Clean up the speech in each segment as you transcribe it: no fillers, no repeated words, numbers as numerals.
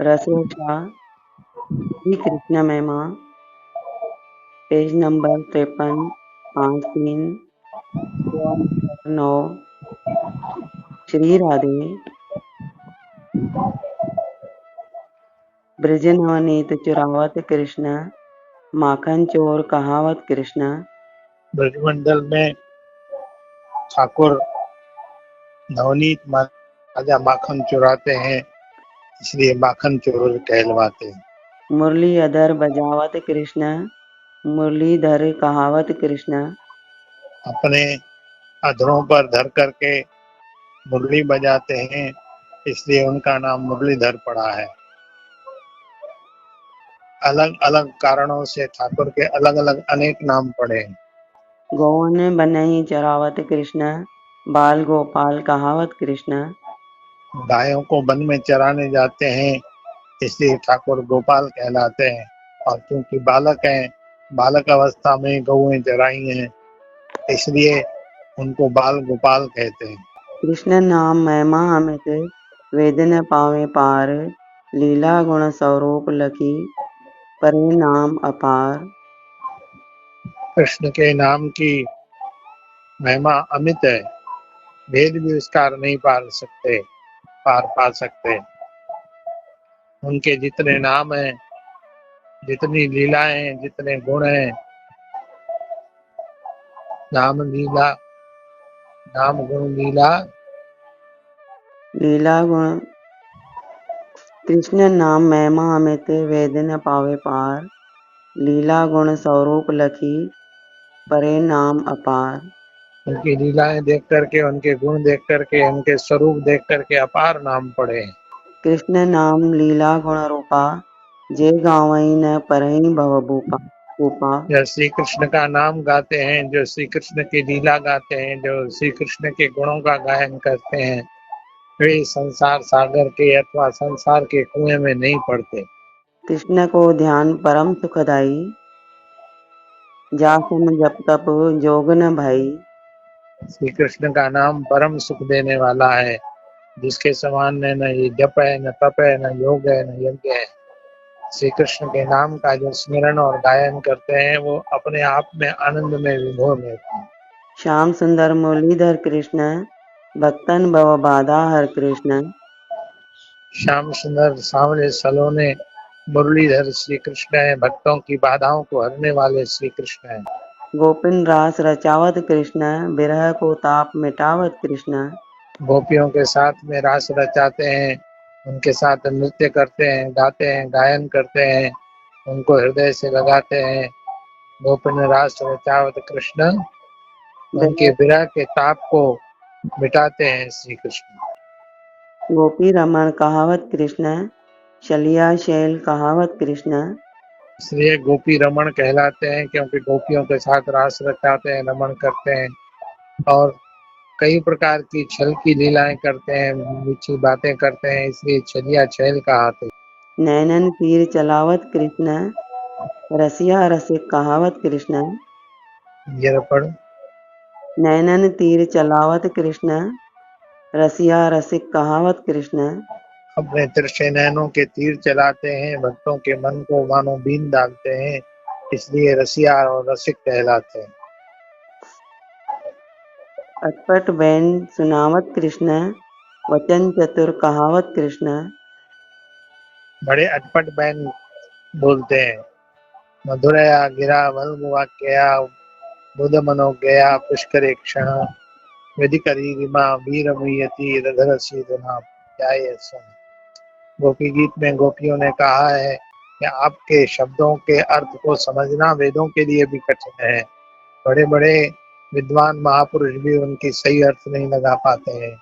रसोचा श्री कृष्ण महिमा page number 53 5 3 number 9 Shri Radhe Braj नवनीत चुरावत कृष्ण माखन चोर कहावत कृष्ण। ब्रजमंडल में ठाकुर नवनीत राजा माखन चुराते हैं, इसलिए माखन चोर कहलवाते हैं। मुरली अधर बजावत कृष्ण मुरलीधर कहावत कृष्ण। अपने अधरों पर धर करके मुरली बजाते हैं, इसलिए उनका नाम मुरलीधर पड़ा है। अलग अलग कारणों से ठाकुर के अलग अलग अनेक नाम पड़े हैं। गौवन बनहि चरावत कृष्ण बाल गोपाल कहावत कृष्ण। गायों को वन में चराने जाते हैं, इसलिए ठाकुर गोपाल कहलाते हैं। और क्योंकि बालक हैं, बालक अवस्था में गौएं चराई हैं, इसलिए उनको बाल गोपाल कहते हैं। कृष्ण नाम महिमा अमित वेद न पावे पार लीला गुण स्वरूप लखी परिणाम अपार। कृष्ण के नाम की महिमा अमित है, भेद भी उसका नहीं पार पा सकते। उनके जितने नाम हैं, जितनी लीलाएं हैं, जितने गुण हैं, नाम लीला नाम गुण लीला लीला गुण कृष्ण नाम महिमा अमित वेद न पावे पार लीला गुण स्वरूप लखी परिणाम अपार। उनकी लीलाएं देख करके, उनके गुण देख करके, उनके स्वरूप देख करके अपार नाम पड़े हैं। कृष्ण नाम लीला गुण रूपा जे गावई न परहि भव भूपा। जो श्री कृष्ण का नाम गाते हैं, जो श्री कृष्ण की लीला गाते हैं, जो श्री कृष्ण के गुणों का गायन करते हैं, वे संसार सागर के अथवा संसार के कुएं में नहीं पड़ते। कृष्ण को ध्यान परम सुखदाई जासम जप तप जोग न भाई। श्री कृष्ण का नाम परम सुख देने वाला है, जिसके समान न ये जप है, न तप है, न योग है, न यज्ञ है। श्री कृष्ण के नाम का जो स्मरण और गायन करते हैं, वो अपने आप में आनंद में विभोर रहते हैं। श्याम सुंदर मुरलीधर कृष्ण भक्तन भव बाधा हर कृष्ण। श्याम सुंदर सांवरे सलोने मुरलीधर श्री कृष्ण है, भक्तों की बाधाओं को हरने वाले श्री कृष्ण है। गोपिन रास रचावत कृष्ण बिरह को ताप मिटावत कृष्ण। गोपियों के साथ में रास रचाते हैं, उनके साथ नृत्य करते हैं, गाते हैं, गायन करते हैं, उनको हृदय से लगाते हैं। गोपिन रास रचावत कृष्ण, उनके विरह के ताप को मिटाते हैं श्री कृष्ण। गोपी रमण कहावत कृष्ण शलिया शैल कहावत कृष्ण। इसलिए गोपी रमण कहलाते हैं, क्योंकि गोपियों के साथ रास रचाते हैं, रमण करते हैं और कई प्रकार की छल की लीलाएं करते हैं, मीठी बातें करते हैं, इसलिए छलिया छैल कहाते। नैनन तीर चलावत कृष्ण रसिया रसिक कहावत कृष्ण। पढ़ नैनन तीर चलावत कृष्ण रसिया रसिक कहावत कृष्ण। अपने तिरछे नैनों के तीर चलाते हैं, भक्तों के मन को मानो बीन डालते हैं, इसलिए रसिया और रसिक कहलाते हैं। अटपट बैन सुनावत कृष्ण वचन चतुर कहावत कृष्ण। बड़े अटपट बैन बोलते हैं। मधुरया गिरा वल्गुवाक्यया बुध मनो गया पुष्कर क्षण विधिकरी रिमा वीर मुयति रधर सीधना जाय सुन। गोपी गीत में गोपियों ने कहा है कि आपके शब्दों के अर्थ को समझना वेदों के लिए भी कठिन है। बड़े बड़े विद्वान महापुरुष भी उनकी सही अर्थ नहीं लगा पाते हैं।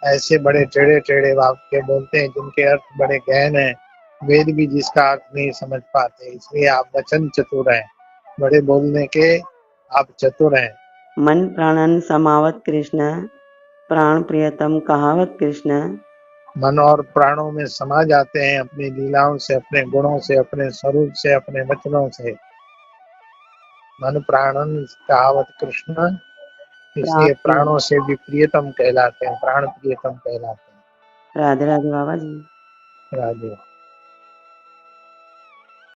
ऐसे बड़े टेढ़े टेढ़े वाक्य बोलते हैं जिनके अर्थ बड़े गहन हैं, वेद भी जिसका अर्थ नहीं समझ पाते। इसलिए आप वचन चतुर हैं, बड़े बोलने के आप चतुर हैं। मन प्राणन समावत कृष्ण प्राण प्रियतम कहावत कृष्ण। मन और प्राणों में समा जाते हैं अपनी लीलाओं से, अपने गुणों से, अपने स्वरूप से, अपने वचनों से। मन प्राणन कहावत कृष्ण, इसलिए प्राणों से भी प्रियतम कहलाते हैं, प्राण प्रियतम कहलाते हैं। राधे राधे बाबा जी। राधे।